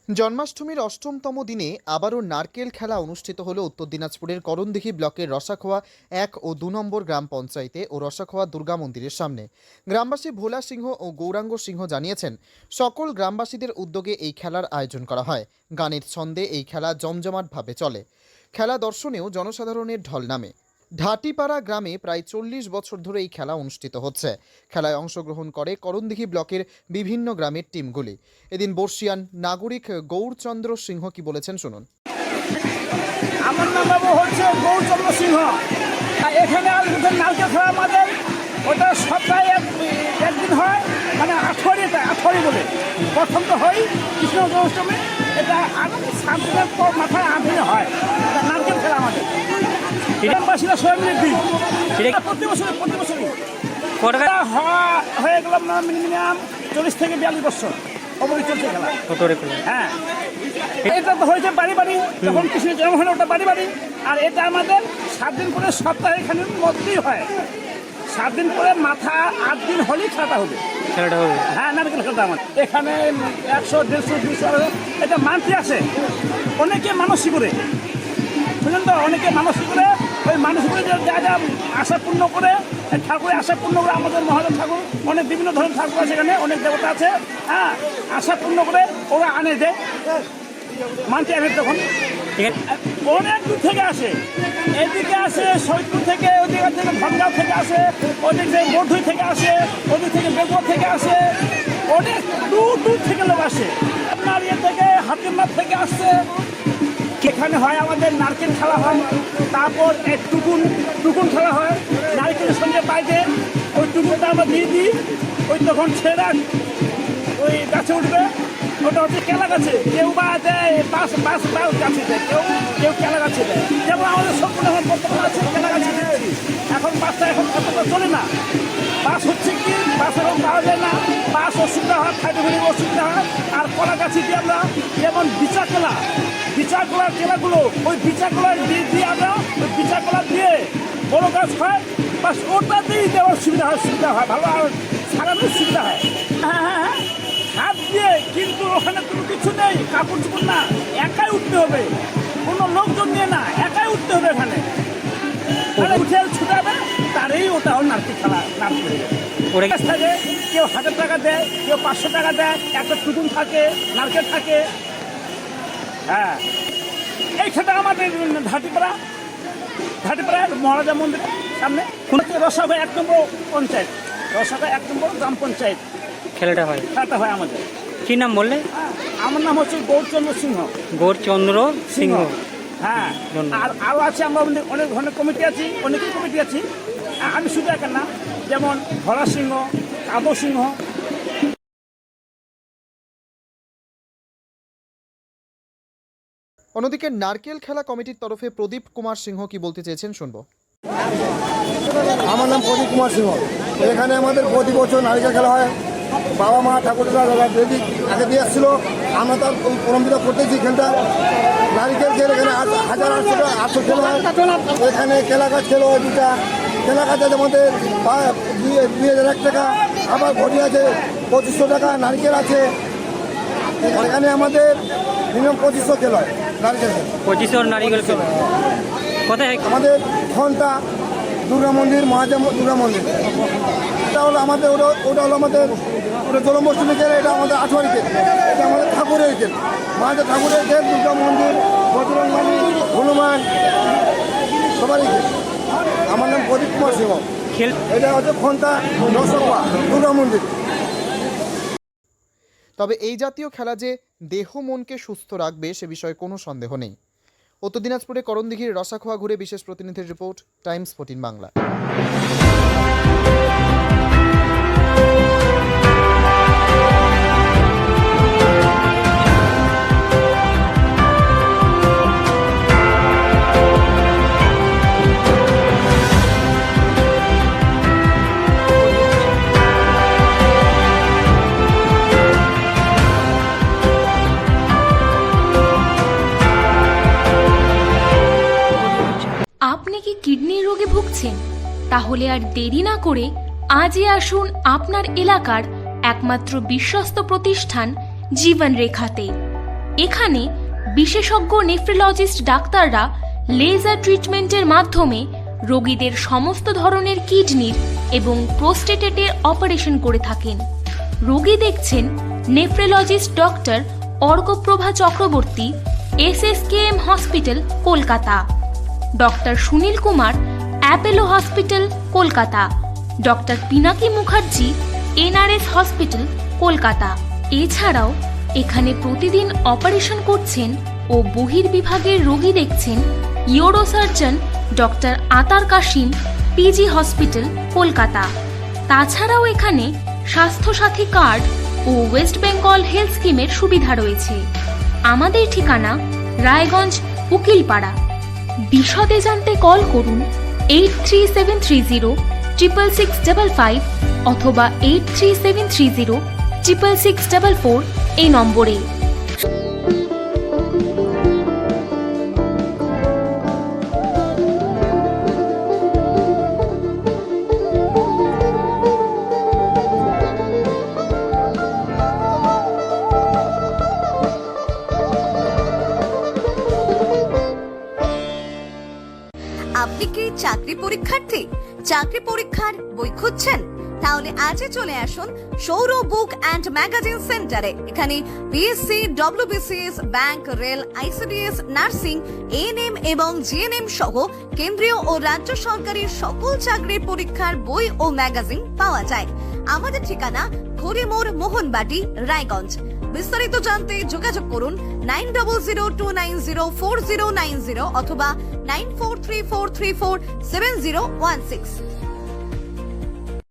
জন্মাষ্টমীর অষ্টমতম দিনে আবারও নারকেল খেলা অনুষ্ঠিত হলো উত্তর দিনাজপুরের করণদিঘি ব্লকের রসাখোয়া 1 ও 2 নম্বর গ্রাম পঞ্চায়েতে ও রসাখোয়া দুর্গা মন্দিরের সামনে। গ্রামবাসী ভোলা সিংহ ও গৌরাঙ্গ সিংহ জানিয়েছেন, সকল গ্রামবাসীদের উদ্যোগে এই খেলার আয়োজন করা হয়। গানের ছন্দে এই খেলা জমজমাটভাবে চলে। খেলা দর্শনেও জনসাধারণের ঢল নামে। ঢাটিপাড়া গ্রামে প্রায় 40 বছর ধরে এই খেলা অনুষ্ঠিত হচ্ছে। খেলায় অংশগ্রহণ করে করণদিঘি ব্লকের বিভিন্ন গ্রামের টিমগুলি। এদিন বর্ষিয়ান নাগরিক গৌরচন্দ্র সিংহ কি বলেছেন শুনুন। আমার নাম বাবু হচ্ছে গৌরচন্দ্র সিংহ। এখানে নারকেল খেলা আমাদের ওটা সপ্তাহে একদিন হয়, মানে আঠরি বলে প্রথম তো হয় কৃষ্ণ জন্মাষ্টমী, এটা 7 দিনের পর মাথায় 8 দিনে হয়। এটা নারকেল খেলা আমাদের গ্রামবাসীরা সবাই মিলে দিই প্রতি বছরই হয়ে গেলাম না মিনিমাম 40 থেকে 42 বছর অবধি চলছে খেলা। হ্যাঁ, এটা তো হয়েছে বাড়ি বাড়ি, যখন কৃষ্ণ জন্ম হয় ওটা বাড়ি বাড়ি। আর এটা আমাদের 7 দিন করে সপ্তাহে এখানে মধ্যেই হয়। 7 দিন করে মাথা 8 দিন হলেই খেলাটা হবে। হ্যাঁ, নারকেল খেলাটা আমাদের এখানে 100, 150, 200 এটা মানতে আসে। অনেকে মানসিক করে বুঝলেন তো, অনেকে মানসিক করে ওই মানুষ করে যা যা আশা পূর্ণ করে ঠাকুরের আশা পূর্ণ করে। আমাদের মহাদেব ঠাকুর অনেক বিভিন্ন ধরনের ঠাকুর আছে, এখানে অনেক দেবতা আছে। হ্যাঁ, আশা পূর্ণ করে ওরা আনে দেয়, মানতে আনে। তখন অনেক দূর থেকে আসে, এদিকে আসে সৈয়দপুর থেকে, ওদিকে থেকে ভটগাঁও থেকে আসে, ওদিক থেকে বর্ধুই থেকে আসে, ওদিক থেকে বেগুয়া থেকে আসে, অনেক দূর দূর থেকে লোক আসে। আপনার ইয়ে থেকে হাতিরনাথ থেকে আসছে। এখানে হয় আমাদের নারকেল খেলা হয়, তারপর টুকুন খেলা হয়। নারকেলের সঙ্গে বাইরে ওই টুকুনটা আমরা দিয়ে দিই, ওই তখন ছেড়া ওই গাছে উঠবে। ওটা হচ্ছে কেলা গাছে, কেউ বা দেয় বাস গাছে দেয়, কেউ কেলা গাছে দেয়। যেমন আমাদের সম্পূর্ণ এখন বর্তমানে আছে কেলা গাছে দিচ্ছি। এখন বাসটা এখন কতটা চলে না, বাস হচ্ছে কি বাস এখন পাওয়া যায় না, বাস অসুবিধা হয়, খাইতে অসুবিধা হয়। আর কলা গাছে দিয়ে আমরা যেমন বিচা কলার কেলাগুলো ওই বিচা কলার দিয়ে আমরা ওই বিচা কলা দিয়ে বড় গাছ হয়, বাস ওটা দিয়েই দেওয়ার সুবিধা হয় ভালো, আর সারানোর সুবিধা হয়। হ্যাঁ, হাত দিয়ে, কিন্তু ওখানে কোনো কিছু নেই, কাপড় চোপড় না, একাই উঠতে হবে, কোনো লোকজন নিয়ে না, একাই উঠতে হবে। এখানে উঠে ছুটাবে, তারই ওটা হল নারকেল খেলা। নারকেল থাকে, কেউ 1000 টাকা দেয়, কেউ 500 টাকা দেয়, একটা টুকুন থাকে, নারকেল থাকে। হ্যাঁ, এই খেলা আমাদের ঢাটিপাড়া মহারাজা মন্দিরের সামনে রসাখোয়া 1 নম্বর পঞ্চায়েত, রসাখোয়া 1 নম্বর গ্রাম পঞ্চায়েত খেলাটা হয় আমাদের। কি নাম বললে? আমার নাম হচ্ছে গৌরচন্দ্র সিংহ। হ্যাঁ, আর আরও আছে, আমরা অনেক ধরনের কমিটি আছি, অনেকেই কমিটি আছি। আমি শুধু একা না, যেমন ভরা সিংহ, কাবো সিংহ। অন্যদিকে নারকেল খেলা কমিটির তরফে প্রদীপ কুমার সিংহ কি বলতে চেয়েছেন শুনবো। আমার নাম প্রদীপ কুমার সিংহ। এখানে আমাদের প্রতি বছর নারকেল খেলা হয়। বাবা মা ঠাকুররা দেবী আগে দিয়ে আসছিল, আমরা তার পরম্পরা করতেছি খেলটা। নারকেল খেলে এখানে 1800 খেলা হয়। এখানে কেলা গাছ খেলো হয় 2টা, কেলা গাছ আছে আমাদের 2001 টাকা, আবার ঘটি আছে 2500 টাকা, নারকেল আছে। এখানে আমাদের মিনিমাম 2500 খেল হয় নারকেল। 2500 নারকেল খেলা কোথায়? আমাদের ঘন্টা দুর্গা মন্দির, মহাদেব দুর্গা মন্দির। এটা হলো আমাদের ওটা হলো আমাদের জন্মাষ্টমী খেল, এটা আমাদের আঠোয়ারি খেল, এটা আমাদের ঠাকুরের খেল, মহাদেব ঠাকুরের খেল, দুর্গা মন্দির, বজরংবলী, হনুমান সবারই খেল। আমার নাম প্রদীপ কুমার সিংহ। এটা হচ্ছে ঘন্টা রসাখোয়া দুর্গা মন্দির। তবে এই জাতীয় খেলা যে দেহ মনকে সুস্থ রাখবে সে বিষয়ে কোনো সন্দেহ নেই। উত্তর দিনাজপুরে করণদিঘির রসাখোয়া ঘুরে বিশেষ প্রতিনিধির রিপোর্ট, টাইমস 14 বাংলা। আপনি কি কিডনি রোগে ভুগছেন? তাহলে আর দেরি না করে আজই আসুন আপনার এলাকার একমাত্র বিশ্বস্ত প্রতিষ্ঠান জীবন রেখাতে। এখানে বিশেষজ্ঞ নেফ্রোলজিস্ট ডাক্তাররা লেজার ট্রিটমেন্টের মাধ্যমে রোগীদের সমস্ত ধরনের কিডনির এবং প্রোস্টেটেটের অপারেশন করে থাকেন। রোগী দেখছেন nephrologist doctor Arkaprava Chakraborty, SSKM hospital, Kolkata. Doctor Sunil Kumar, Apollo hospital, Kolkata. Doctor Pinaki Mukherjee, NRS hospital, Kolkata. এছাড়াও এখানে প্রতিদিন অপারেশন করছেন ও বহির্বিভাগের রোগী দেখছেন ইউরোসার্জন ডক্টর আতার কাশিম, PG হসপিটাল, কলকাতা। তাছাড়াও এখানে স্বাস্থ্যসাথী কার্ড ও ওয়েস্ট বেঙ্গল হেলথ স্কিমের সুবিধা রয়েছে। আমাদের ঠিকানা রায়গঞ্জ, উকিলপাড়া। বিশদে জানতে কল করুন 8373066655 অথবা 8373066644 এই নম্বরে। আপনি কি চাকরি পরীক্ষার্থী? চাকরি পরীক্ষার বই খুঁজছেন? তাহলে আজই চলে আসুন সৌর বুক অ্যান্ড ম্যাগাজিন সেন্টারে। এখানে BSc, WBCS, bank, rail, ICDS, nursing, ANM এবং GNM সহ কেন্দ্রীয় ও রাজ্য সরকারের সকল চাকরির পরীক্ষার বই ও ম্যাগাজিন পাওয়া যায়। আমাদের ঠিকানা ঘড়িমোড়, মোহনবাটি, রায়গঞ্জ। বিস্তারিত জানতে যোগাযোগ করুন 9002904090 অথবা 9434347016।